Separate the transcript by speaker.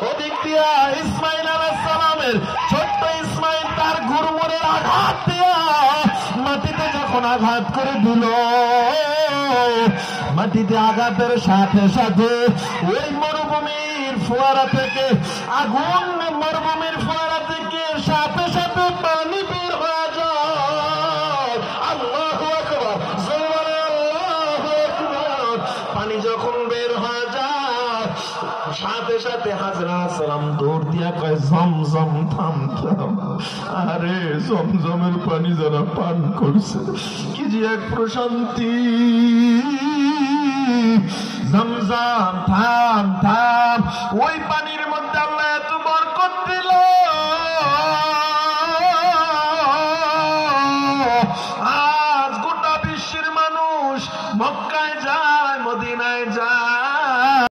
Speaker 1: ওদিক দিয়া ইসমাইল আলাইহিস সালামের ছোট্ট ইসমাইল তার গুরুমুরের আঘাত দিয়া মাটিতে যখন আঘাত করে দিল, মাটিতে আঘাতের সাথে সাথে ওই মরুভূমির ফোয়ারা থেকে আগুন, মরুভূমির ফোয়ারা থেকে সাথে সাথে পানি বের হয়ে যায়। আল্লাহু আকবার, জোরে আল্লাহু আকবার। পানি যখন বের হয়ে যায় সাথে সাথে হাজরা সালাম দৌড় দিয়া কয় জমজম থাম থাম। আরে জমজমের পানি যারা পান করছে কি যে এক প্রশান্তি। জমজম থাম থাম।